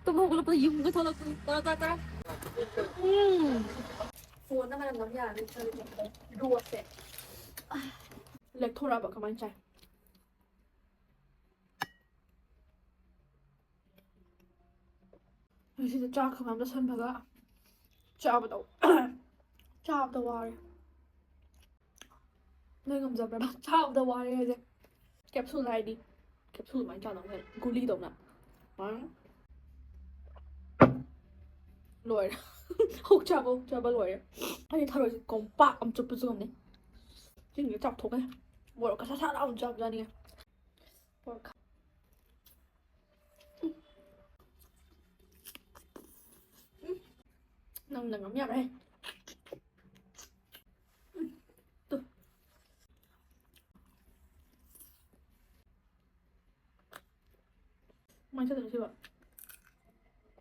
ꯇꯨꯝ ꯍꯧꯒꯠꯂꯛꯄꯗ ꯌꯨꯝꯒ ꯊꯣꯛꯂꯛꯄꯅꯤ ꯇꯔꯥ ꯐꯣꯟꯗ ꯃꯅꯝ ꯅꯝ ꯌꯥꯔꯅꯤ ꯔꯣꯁꯁꯦ ꯂꯦꯛꯊꯣꯔꯛꯑꯕ ꯀꯃꯥꯏꯅ ꯆꯥꯏ ꯁꯤꯗ ꯆꯥꯛ ꯈꯪ ꯆꯥꯁꯟꯕꯒ ꯆꯥꯕꯗ ꯋꯥꯔꯦ ꯅꯣꯏ ꯉꯝꯖꯕ꯭ꯔꯕ ꯆꯥꯕꯗ ꯋꯥꯔꯦ ꯍꯥꯏꯁꯦ ꯀꯦꯞꯁꯨꯜ ꯍꯥꯏꯗꯤ ꯀꯦꯞꯁꯨꯜ ꯑꯗꯨꯃꯥꯏꯅ ꯆꯥꯗꯧꯅꯦ ꯒꯨꯂꯤꯗꯧꯅ ꯂꯣꯏꯔꯦ ꯍꯧꯛ ꯆꯥꯕ ꯂꯣꯏꯔꯦ ꯑꯩ ꯊꯔꯣꯏꯁꯦ ꯀꯣꯝꯄꯥꯛ ꯑꯃ ꯆꯨꯞꯄꯁꯨ ꯉꯝꯅꯤ ꯆꯤꯡꯁꯦ ꯆꯥꯎꯊꯣꯛꯀꯦ ꯃꯣꯔꯣꯛꯀ ꯁꯥ ꯂꯥꯎꯅ ꯆꯥꯕꯖꯥꯅꯤꯉꯦ ꯅꯪꯅ ꯉꯝ ꯌꯥꯔꯣꯏ ꯇꯨ ꯀꯃꯥꯏꯅ ꯆꯠꯇꯣꯏꯅꯣ ꯁꯤꯕ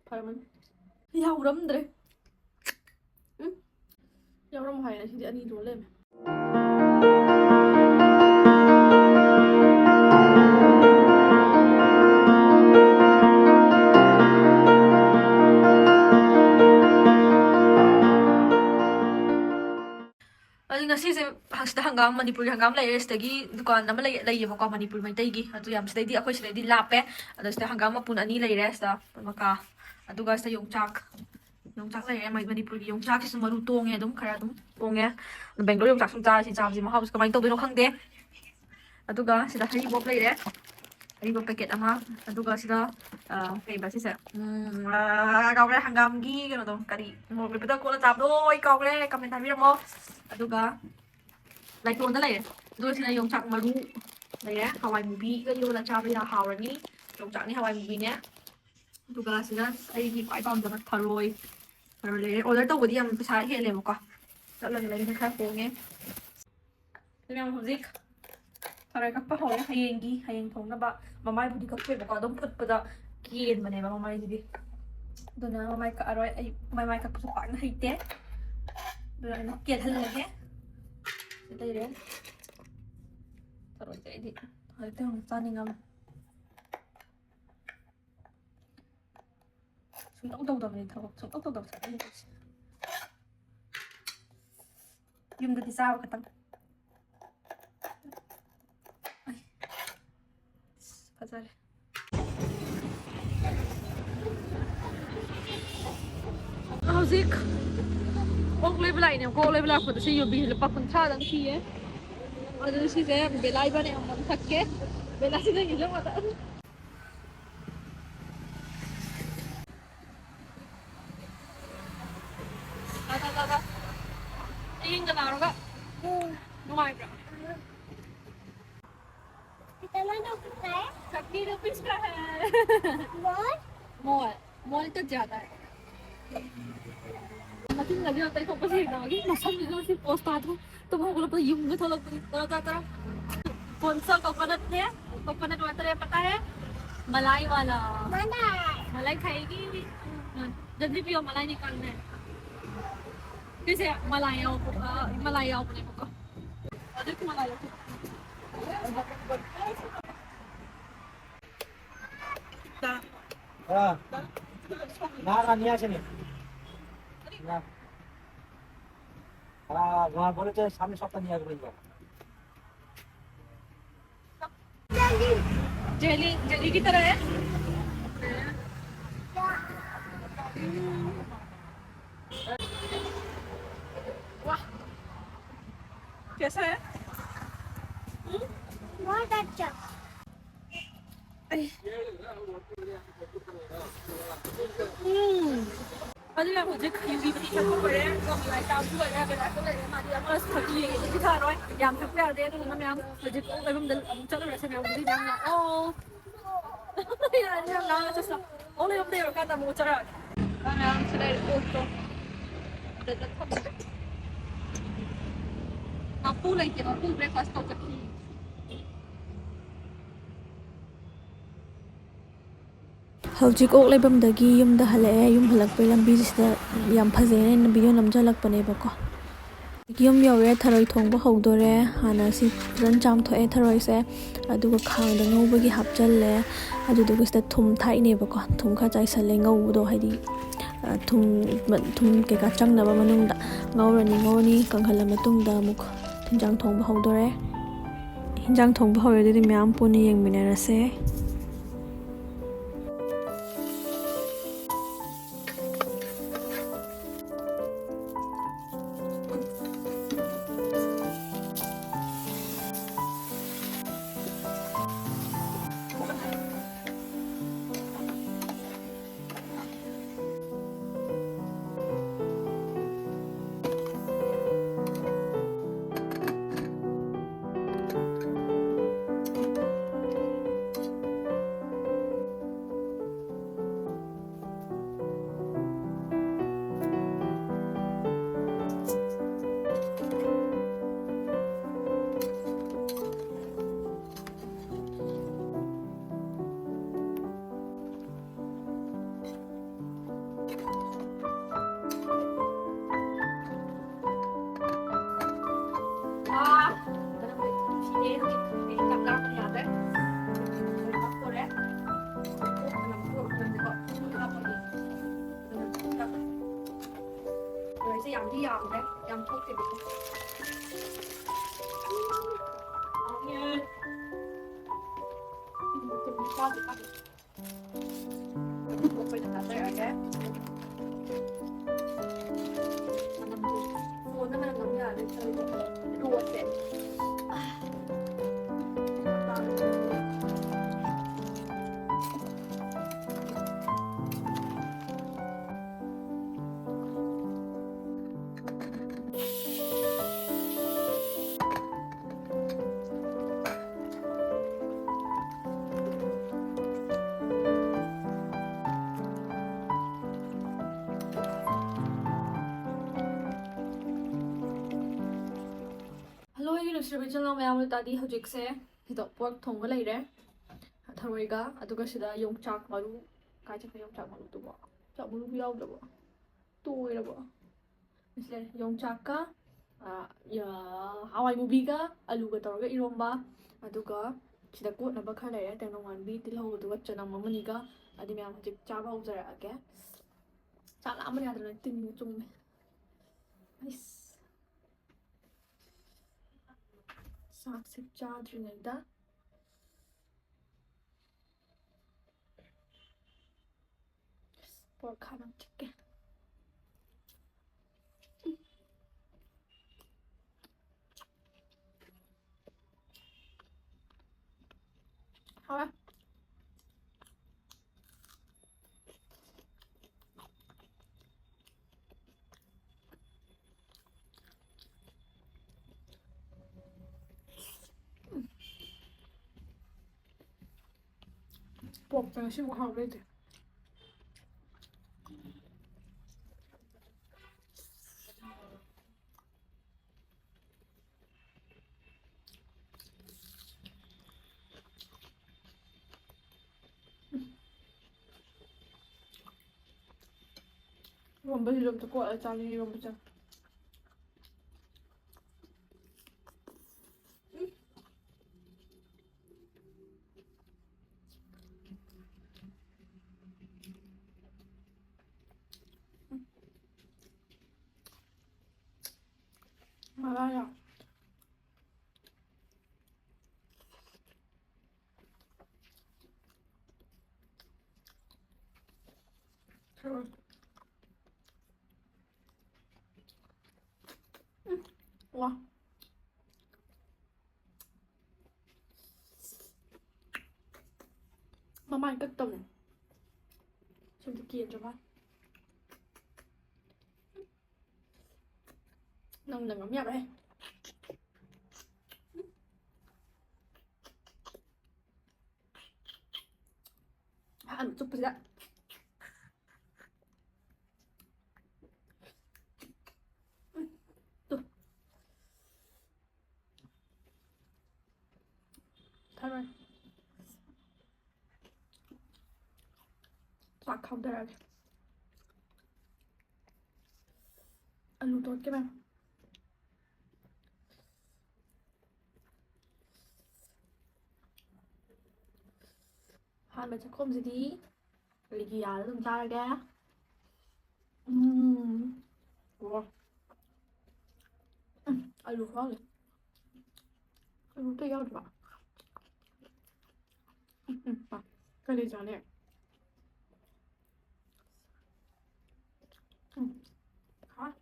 ꯐꯔꯝꯃꯅꯤ ꯌꯥꯎꯔꯝꯗ꯭ꯔꯦ ꯌꯥꯎꯔꯝꯃꯣ ꯍꯥꯏꯅ ꯁꯤꯗꯤ ꯑꯅꯤ ꯂꯣꯟ ꯂꯩꯔꯝꯃꯦ ꯑꯗꯨ ꯉꯁꯤꯁꯦ ꯁꯤꯗ ꯍꯪꯒꯥꯝ ꯃꯅꯤꯄꯨꯔꯒꯤ ꯍꯪꯒꯥꯝ ꯂꯩꯔꯦ ꯁꯤꯗꯒꯤ ꯗꯨꯀꯥꯟ ꯑꯃ ꯂꯩꯌꯦꯕꯀꯣ ꯃꯅꯤꯄꯨꯔ ꯃꯩꯇꯩꯒꯤ ꯑꯗꯨ ꯌꯥꯝ ꯁꯤꯗꯩꯗꯤ ꯑꯩꯈꯣꯏ ꯁꯤꯗꯩꯗꯤ ꯂꯥꯞꯄꯦ ꯑꯗꯣ ꯁꯤꯗ ꯍꯪꯒꯥꯝ ꯃꯄꯨꯟ 2 ꯂꯩꯔꯦ ꯁꯤꯗ ꯃꯀꯥ ꯑꯗꯨꯒ ꯁꯤꯗ ꯌꯣꯡꯆꯥꯛ ꯂꯩꯔꯦ ꯃꯅꯤꯄꯨꯔꯒꯤ ꯌꯣꯡꯆꯥꯛꯁꯤꯁꯨ ꯃꯔꯨ ꯇꯣꯡꯉꯦ ꯑꯗꯨꯝ ꯈꯔ ꯑꯗꯨꯝ ꯇꯣꯡꯉꯦ ꯕꯦꯡꯒꯂꯣꯔ ꯌꯣꯡꯆꯥꯛ ꯁꯨꯝ ꯆꯥꯕꯁꯤ ꯃꯍꯥꯎꯁꯤ ꯀꯃꯥꯏꯅ ꯇꯧꯗꯣꯏꯅꯣ ꯈꯪꯗꯦ ꯑꯗꯨꯒ ꯁꯤꯗ ꯍꯩꯔꯤꯕꯣꯞ ꯂꯩꯔꯦ ꯍꯩꯔꯤꯕꯣꯞ ꯄꯦꯀꯦꯠ ꯑꯃ ꯑꯗꯨꯒ ꯁꯤꯗ ꯀꯩꯕ ꯁꯤꯁꯦ ꯀꯥꯎꯈ꯭ꯔꯦ ꯍꯪꯒꯥꯝꯒꯤ ꯀꯩꯅꯣꯗꯣ ꯀꯔꯤ ꯃꯣꯔꯣꯛ ꯃꯦꯠꯄꯗ ꯀꯣꯠꯂ ꯆꯥꯕꯗꯣ ꯑꯩ ꯀꯥꯎꯈ꯭ꯔꯦ ꯀꯃꯦꯟ ꯍꯥꯏꯕꯤꯔꯝꯃꯣ ꯑꯗꯨꯒ ꯂꯩꯇꯣꯟꯗ ꯂꯩꯔꯦ ꯑꯗꯨꯒ ꯁꯤꯅ ꯌꯣꯡꯆꯥꯛ ꯃꯔꯨ ꯂꯩꯔꯦ ꯍꯋꯥꯏ ꯃꯨꯕꯤꯒ ꯌꯣꯜꯂ ꯆꯥꯕ ꯍꯥꯎꯔꯅꯤ ꯌꯣꯡꯆꯥꯛꯅꯤ ꯍꯋꯥꯏ ꯃꯨꯕꯤꯅꯦ ꯑꯗꯨꯒ ꯁꯤꯗ ꯑꯩꯒꯤ ꯈ꯭ꯋꯥꯏ ꯄꯥꯝꯖꯕ ꯊꯔꯣꯏ ꯂꯩꯔꯦ ꯑꯣꯔꯗꯔ ꯇꯧꯕꯗꯤ ꯌꯥꯝ ꯄꯩꯁꯥ ꯍꯦꯜꯂꯦꯕꯀꯣ ꯆꯠꯂꯒ ꯂꯩꯕꯅ ꯈꯔ ꯍꯣꯡꯉꯦ ꯃꯌꯥꯝ ꯍꯧꯖꯤꯛ ꯊꯔꯣꯏ ꯀꯛꯄ ꯍꯧꯔꯦ ꯍꯌꯦꯡ ꯊꯣꯡꯅꯕ ꯃꯃꯥꯏꯕꯨꯗꯤ ꯀꯛꯊꯣꯛꯑꯦꯕꯀꯣ ꯑꯗꯨꯝ ꯐꯨꯠꯄꯗ ꯀꯦꯟꯕꯅꯦꯕ ꯃꯃꯥꯏꯁꯤꯗꯤ ꯑꯗꯨꯅ ꯃꯃꯥꯏ ꯀꯛꯑꯔꯣꯏ ꯑꯩ ꯃꯃꯥꯏ ꯀꯛꯄꯁꯨ ꯄꯥꯛꯅ ꯍꯩꯇꯦ ꯑꯗꯨꯅ ꯑꯩꯅ ꯀꯦꯜꯍꯜꯂꯒꯦ ꯂꯩꯔꯦ ꯊꯔꯣꯏꯁꯦ ꯑꯩꯗꯤ ꯍꯧꯖꯤꯛꯇ ꯑꯃꯨꯛ ꯆꯥꯅꯤꯡꯉꯝꯃꯦ ꯁꯨꯡꯇꯧ ꯇꯧꯗꯕꯅꯤ ꯊꯕꯛ ꯁꯨꯡꯇꯧ ꯇꯧꯗꯕꯁꯦ ꯌꯨꯝꯗꯗꯤ ꯆꯥꯕ ꯈꯛꯇꯪ ꯐꯖꯔꯦ ꯍꯧꯖꯤꯛ ꯑꯣꯛ ꯂꯩꯕ ꯂꯥꯛꯏꯅꯦꯕꯀꯣ ꯑꯣꯛ ꯂꯩꯕ ꯂꯥꯛꯄꯗ ꯁꯤ ꯌꯨꯕꯤꯁꯦ ꯂꯨꯄꯥ 50ꯗꯪ ꯄꯤꯌꯦ ꯑꯗꯨ ꯁꯤꯁꯦ ꯕꯦꯂꯥ ꯏꯕꯥꯅꯤ ꯑꯃꯃꯝ ꯊꯛꯀꯦ ꯕꯦꯂꯥꯁꯤꯅ ꯌꯦꯡꯖꯧꯕꯗ ꯑꯌꯤꯡꯒ ꯂꯥꯎꯔꯒ ꯅꯨꯡꯉꯥꯏꯕ꯭ꯔꯥ चक्की रुपीस का है मॉल तो ज्यादा है मतीन होता है फोकस मसल पोस्ट आता तुम लोग यूंग थोड़ा कौन सा कोकोनट है कोकोनट वाटर है पता है मलाई वाला मलाई खाएगी जल्दी पियो मलाई निकालना है कैसे मलाई आओ अपने को अधिक मलाई ना निया sini ना वहाँ बोले तो सामने सप्ताह निया बोलेगा जेली की तरह है वाह कैसा है बहुत अच्छा अरे मुझे यूवी भी थको पड़े मलाई ताबू लगे बेलाको लगे मारी अमस थकी है कि थारोय याम थक यादे तो ना मैम मुझे एकदम दिल चलो वैसे मैं मुझे जान ना ओ यार ना चसा ओले अपने और का मो चरा मैम चले ओतो दे थक आपू लेके आपू ब्रेकफास्ट तो तकी ꯍꯧꯖꯤꯛ ꯑꯣꯛ ꯂꯩꯐꯝꯗꯒꯤ ꯌꯨꯝꯗ ꯍꯜꯂꯛꯑꯦ ꯌꯨꯝ ꯍꯜꯂꯛꯄꯩ ꯂꯝꯕꯤꯁꯤꯗ ꯌꯥꯝ ꯐꯖꯩꯅ ꯚꯤꯗꯤꯑꯣ ꯅꯝꯖꯜꯂꯛꯄꯅꯦꯕꯀꯣ ꯌꯨꯝ ꯌꯧꯔꯦ ꯊꯔꯣꯏ ꯊꯣꯡꯕ ꯍꯧꯗꯣꯔꯦ ꯍꯥꯟꯅ ꯁꯤ ꯐꯖꯅ ꯆꯥꯝꯊꯣꯛꯑꯦ ꯊꯔꯣꯏꯁꯦ ꯑꯗꯨꯒ ꯈꯥꯡꯗ ꯉꯧꯕꯒꯤ ꯍꯥꯞꯆꯜꯂꯦ ꯑꯗꯨꯗꯨꯒ ꯁꯤꯗ ꯊꯨꯝ ꯊꯥꯛꯏꯅꯦꯕꯀꯣ ꯊꯨꯝ ꯈꯔ ꯆꯥꯏꯁꯜꯂꯦ ꯉꯧꯕꯗꯣ ꯍꯥꯏꯗꯤ ꯊꯨꯝ ꯀꯩꯀꯥ ꯆꯪꯅꯕ ꯃꯅꯨꯡꯗ ꯉꯧꯔꯅꯤ ꯀꯪꯍꯜꯂ ꯃꯇꯨꯡꯗ ꯑꯃꯨꯛ ꯍꯤꯟꯖꯥꯡ ꯊꯣꯡꯕ ꯍꯧꯗꯣꯔꯦ ꯍꯤꯟꯖꯥꯡ ꯊꯣꯡꯕ ꯍꯧꯔꯗꯤ ꯃꯌꯥꯝ ꯄꯨꯟꯅ ꯌꯦꯡꯃꯤꯟꯅꯔꯁꯦ ꯅꯨꯡꯁꯤꯔꯕ ꯏꯆꯤꯜ ꯃꯌꯥꯝ ꯇꯥꯗꯤ ꯍꯧꯖꯤꯛꯁꯦ ꯁꯤꯗ ꯄꯣꯔꯛ ꯊꯣꯡꯕ ꯂꯩꯔꯦ ꯊꯔꯣꯏꯒ ꯑꯗꯨꯒ ꯁꯤꯗ ꯌꯣꯡꯆꯥꯛ ꯃꯔꯨ ꯀꯥꯏ ꯆꯠꯈ꯭ꯔꯦ ꯌꯣꯡꯆꯥꯛ ꯃꯔꯨꯗꯨꯕꯣ ꯌꯣꯡꯆꯥꯛ ꯃꯔꯨꯕꯨ ꯌꯥꯎꯗ꯭ꯔꯕꯣ ꯇꯣꯏꯔꯕꯣ ꯁꯤꯗ ꯌꯣꯡꯆꯥꯛꯀ ꯍꯋꯥꯏ ꯃꯨꯕꯤꯒ ꯑꯂꯨꯒ ꯇꯧꯔꯒ ꯏꯔꯣꯝꯕ ꯑꯗꯨꯒ ꯁꯤꯗ ꯀꯣꯠꯅꯕ ꯈꯔ ꯂꯩꯔꯦ ꯇꯦꯡꯅꯧ ꯇꯤꯜꯍꯧ ꯑꯗꯨꯒ ꯆꯅꯝ ꯑꯃꯅꯤꯒ ꯑꯗꯨ ꯃꯌꯥꯝ ꯍꯧꯖꯤꯛ ꯆꯥꯕ ꯍꯧꯖꯔꯛꯑꯒꯦ ꯆꯥꯛ ꯂꯥꯝꯕ ꯌꯥꯗ꯭ꯔꯅ ꯇꯤꯟꯕꯨ ꯆꯨꯝꯃꯦ ꯆꯥꯛꯁꯦ ꯆꯥꯗ꯭ꯔꯤꯉꯩꯗ ꯄꯣꯔꯛ ꯈꯥꯅ ꯆꯤꯛꯀꯦ ꯍꯥꯎꯔꯦ ꯄꯣꯛꯇ ꯉꯁꯤꯃꯨꯛ ꯍꯥꯎꯕ ꯂꯩꯇꯦ 이런 좀 듣고 짜리 이런 거 좀. 말아요. 와. 마마이 끝도네. 좀 듣기에 좀 한. 너무 미안해. 한 쪽 보자. 또. 타로. 싹 가운데라게. 알루 넣을게 봐. 한번 콤지디 리기 얇은 달게 와 알루 좋아해 알루 또 야지 마 cái này chán nè khó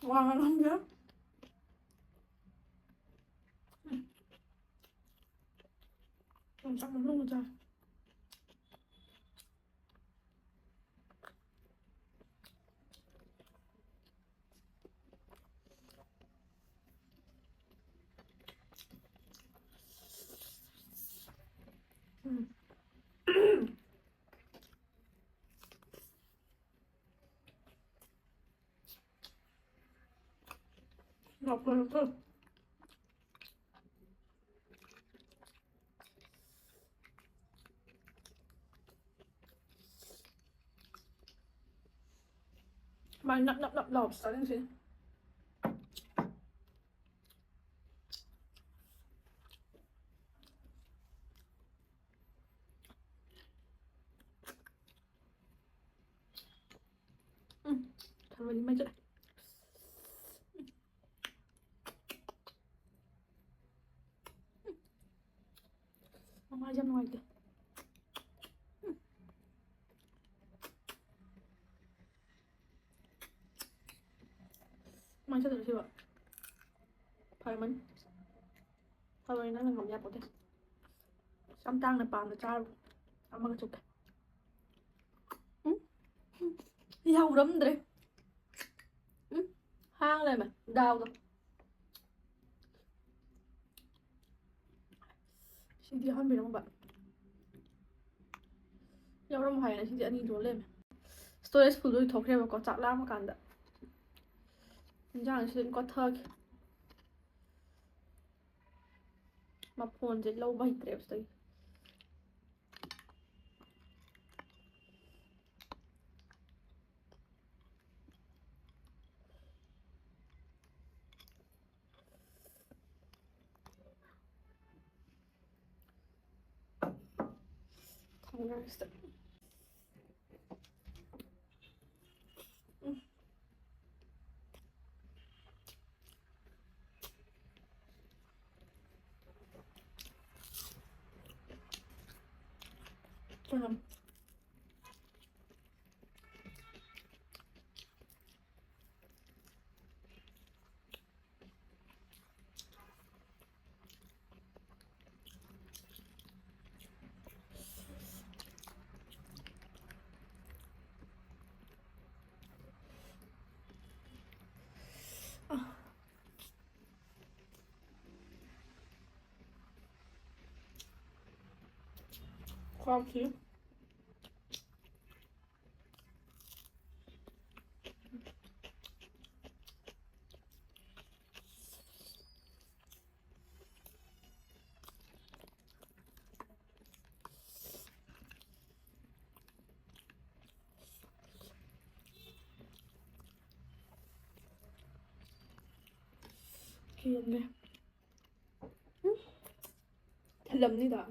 wow lắm nhá chắc lắm luôn rồi ngọt rồi cơ mà nắp lọp sao lên xin thật là mấy chuyện Mama dyan ngoài kìa Mày sẽ được chưa ạ? Phải mình Thôi nó là ngọc nhạc của thế Xăm tăng là bàn là cha luôn Amma cái chụp kìa Dâu lắm đấy Hang lên mà, đau rồi Xin đi hơn bị đâu bạn Dâu lắm hay là xin đi ăn đi rồi lên mà Storage full rồi thọc ra có chạc lắm mà cản đã Chẳng xin có thơ kìa Mà phone dễ lâu bay trẹp rồi Nice. Khoan xíu Kiên nè lầm đi đã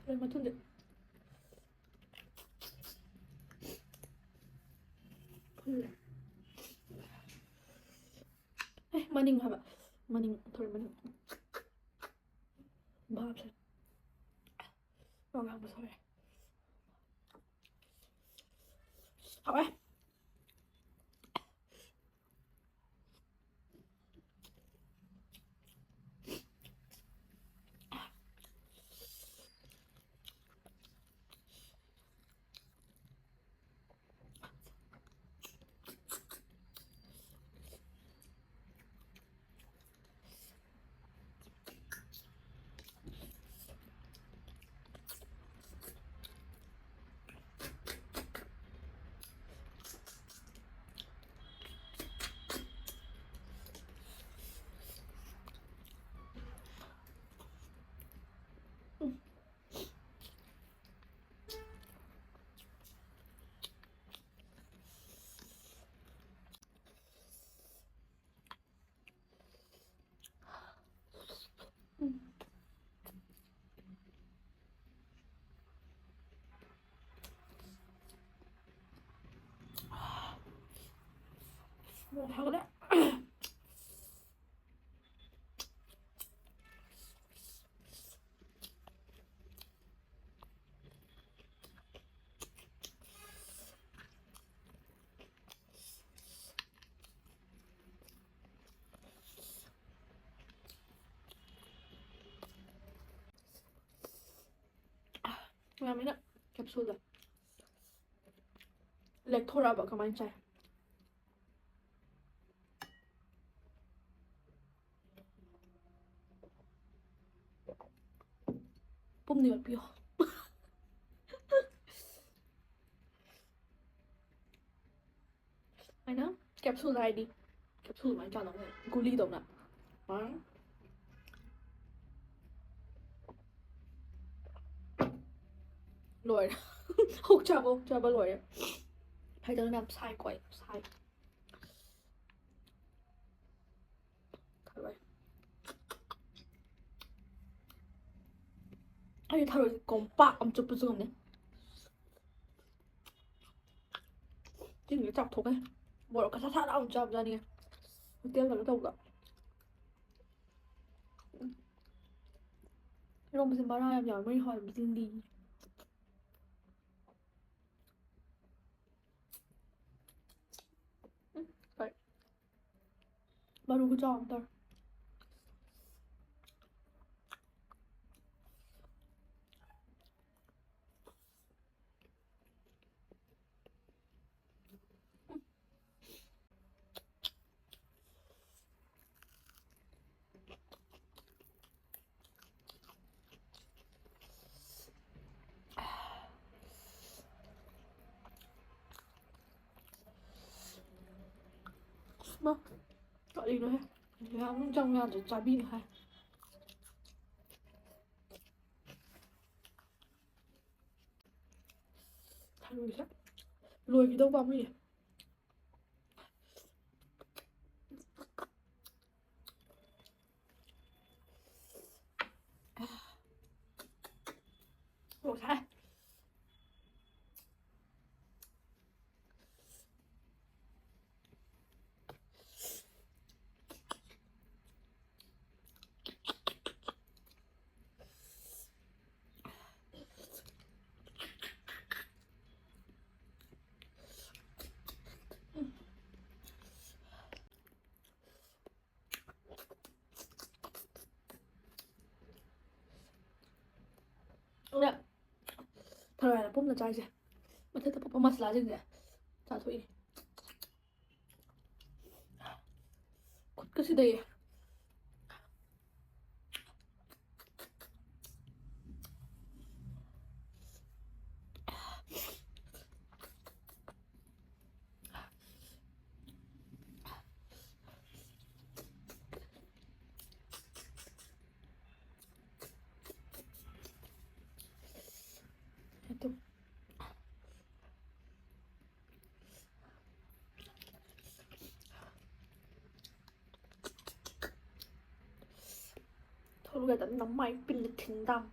ꯊꯔꯣꯏ ꯃꯊꯨꯟꯁꯦ ꯐꯨꯜꯂꯦ. ꯃꯅꯤꯡ ꯍꯥꯏꯕ ꯃꯅꯤꯡ ꯊꯔꯣꯏ ꯃꯅꯤꯡ ꯚꯥꯞꯁꯦ ꯋꯥ ꯉꯥꯡꯕ ꯁꯣꯏꯔꯦ. ꯍꯥꯎꯋꯦ. 하거든. 그다음에는 캡슐다. 렉토라바 가만히 잘. 뽐내가 삐어. Hay đó, capsule này đi. Capsule mà cho nó này, guli đâu nè. Đó. Lồi. Hút cho ba lồi. Hay cho nó làm sai quậy, sai. Thật vậy. 아니 다른 껌빡 엄청 부드럽네. 지금 이거 짭 독해. 뭐랄까 사사라운 짭자니. 어때요? 잘 먹다. 이런 무슨 말하면 열매를 hỏi 무슨 리. vậy baru cái tròn thôi. Mà gọi đi nữa ha. Thì ăn trong nhà để trái pin hay. Thay đổi sắc. Lùi vì đâu vào gì. Ủa sao? Nè, thật ra là bún là chai gì mà thế tập masala gì vậy? Chả thôi. Cái gì đây? Thôi bây giờ nóng máy pin lịch thình đâm.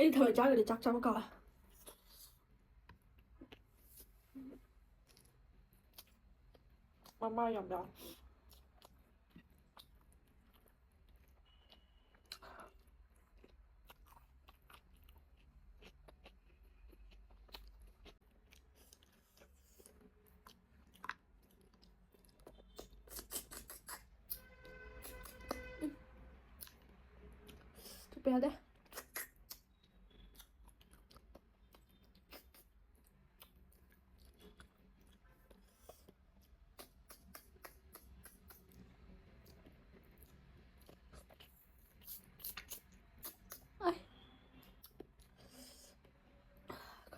ꯑꯩ ꯊꯔꯣꯏ ꯆꯥꯔꯒꯗꯤ ꯆꯥꯛ ꯆꯥꯕ ꯀꯥꯎꯋꯦ ꯃꯃꯥ ꯌꯥꯝ ꯌꯥꯎꯋꯦ ꯆꯨꯞꯄ ꯌꯥꯗꯦ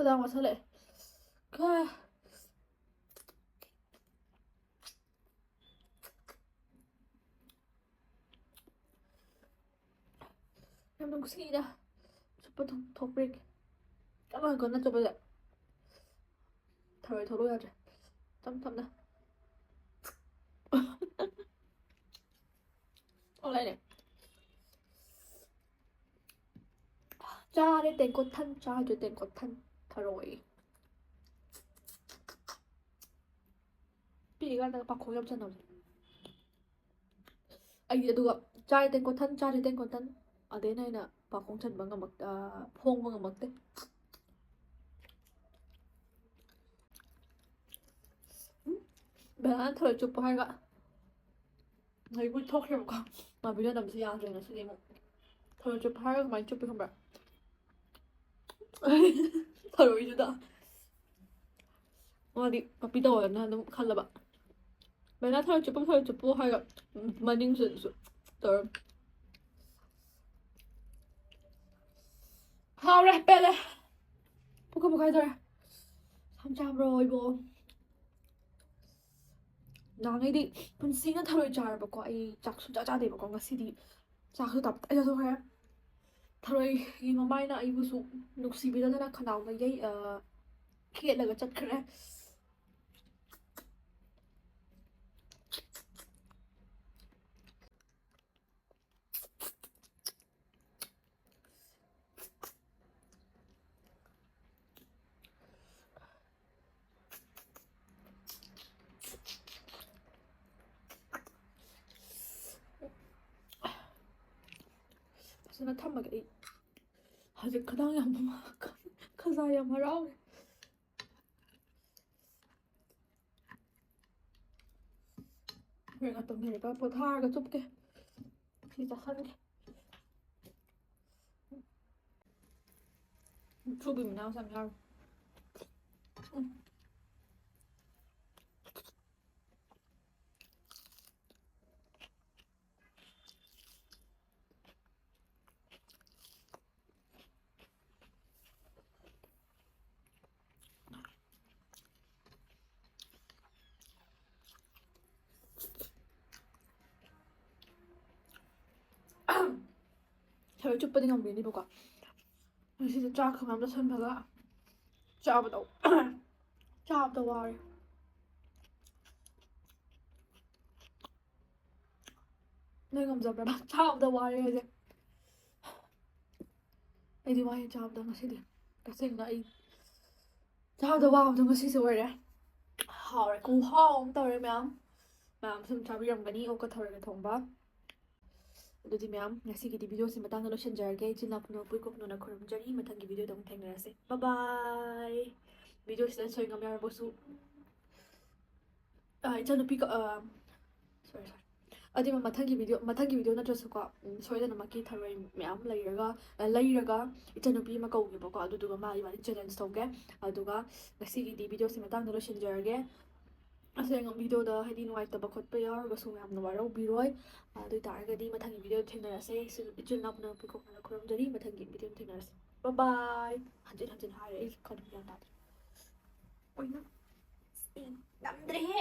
khadang mà sao lại em đừng có suy nghĩ đâu chụp bắt thọc break các bạn còn nó chụp bây giờ thời thôi rồi thầm thầm nào ô lại này cha đi tên cột thân cha cho tên cột thân rồi bị cái bạc khối trong chân nào anh được trai tên cột thân cha đi tên cột thân ở đây này nè bạc khối chân bằng ngầm phong bằng ngầm đấy bé thời chụp hay gạ ngày vui thóc hiểu không mà bây giờ làm gì ăn rồi nó sẽ đi một thời chụp hay máy chụp đi không bạn thời chứ đó 어디 비더였나 너무 칼라봐 맨날 털주부 하여 마닝순수 덜 하래 빼래 보카 해더라 삼잡으러 이거 나가이디 분신은 털을 잘 먹고 이 짝수 짜자대 먹고 가시디 짝수 답 해서 해 털을 이 마마이나 이부수 녹시비다나 카나우나 예이 키에다가 cat 그래 그래서 나 탐막이 아직 그당이 안 보면 그 사이에 말하오 내가 또 내가 보다가 좁게 진짜 한게 좁으면 나오면 잘 잘 좁버딩 한번 해볼까 진짜 쫙 그만둬 선배가 짜보다 짜보다 와리 내가 감자봐라 짜보다 와리 이제 애디 와이 짜보다 ngasi디 가생나 이 짜보다 와보다 ngasi디 와리 하오래 구하옹 떠래 맘 좀 잡이람가니 오까 털게 통바 ꯑꯗꯨꯗꯤ ꯃꯌꯥꯝ ꯉꯁꯤꯒꯤꯗꯤ ꯚꯤꯗꯤꯑꯣꯁꯤ ꯃꯇꯥꯡꯗ ꯂꯣꯏꯁꯤꯟꯖꯔꯒꯦ ꯏꯆꯤꯟ ꯏꯅꯥꯎ ꯄꯨꯝꯅꯃꯛ ꯄꯨꯏꯀꯣꯛꯅꯅ ꯈꯨꯔꯨꯝꯖꯔꯤ ꯃꯊꯪꯒꯤ ꯚꯤꯗꯤꯑꯣꯗ ꯑꯃꯨꯛ ꯊꯦꯡꯅꯔꯁꯦ ꯕꯥꯏ ꯚꯤꯗꯤꯑꯣꯁꯤꯗ ꯁꯣꯏ ꯉꯝ ꯌꯥꯎꯔꯕꯁꯨ ꯏꯆꯟꯅꯨꯄꯤ ꯁꯣꯔꯤ ꯑꯗꯨꯗꯤ ꯃꯊꯪꯒꯤ ꯚꯤꯗꯤꯑꯣ ꯅꯠꯇ꯭ꯔꯁꯨꯀꯣ ꯁꯣꯏꯗꯅꯃꯛꯀꯤ ꯊꯔꯣꯏ ꯃꯌꯥꯝ ꯂꯩꯔꯒ ꯏꯆꯟꯅꯨꯄꯤ ꯑꯃ ꯀꯧꯒꯦꯕꯀꯣ ꯑꯗꯨꯗꯨꯒ ꯃꯥ ꯏꯕꯥꯅꯤ ꯆꯦꯂꯦꯟꯖ ꯇꯧꯒꯦ ꯑꯗꯨꯒ ꯉꯁꯤꯒꯤꯗꯤ ꯚꯤꯗꯤꯑꯣꯁꯤ ꯃꯇꯥꯡꯗ ꯂꯣꯏꯁꯤꯟꯖꯔꯒꯦ ꯑꯁꯦꯡꯕ ꯚꯤꯗꯤꯑꯣꯗ ꯍꯥꯏꯗꯤ ꯅꯨꯡꯉꯥꯏꯇꯕ ꯈꯣꯠꯄ ꯌꯥꯎꯔꯒꯁꯨ ꯌꯥꯝꯅ ꯋꯥꯔꯧꯕꯤꯔꯣꯏ ꯑꯗꯨ ꯑꯣꯏꯇꯥꯔꯒꯗꯤ ꯃꯊꯪꯒꯤ ꯚꯤꯗꯤꯑꯣꯗ ꯊꯦꯡꯅꯔꯁꯦ ꯏꯆꯤꯜ ꯏꯅꯥꯎ ꯄꯨꯝꯅꯃꯛ ꯄꯨꯏꯀꯣꯛꯅꯅ ꯈꯨꯔꯨꯝꯖꯔꯤ ꯃꯊꯪꯒꯤ ꯚꯤꯗꯤꯑꯣꯗ ꯊꯦꯡꯅꯔꯁꯦ ꯕꯥꯏ ꯍꯟꯖꯤꯟ ꯍꯟꯖꯤꯟ ꯍꯥꯏꯔꯦ ꯑꯩ ꯈꯟꯕ ꯒ꯭ꯌꯥꯟ ꯇꯥꯗ꯭ꯔꯦ ꯑꯣꯏꯅ ꯉꯝꯗ꯭ꯔꯦꯍꯦ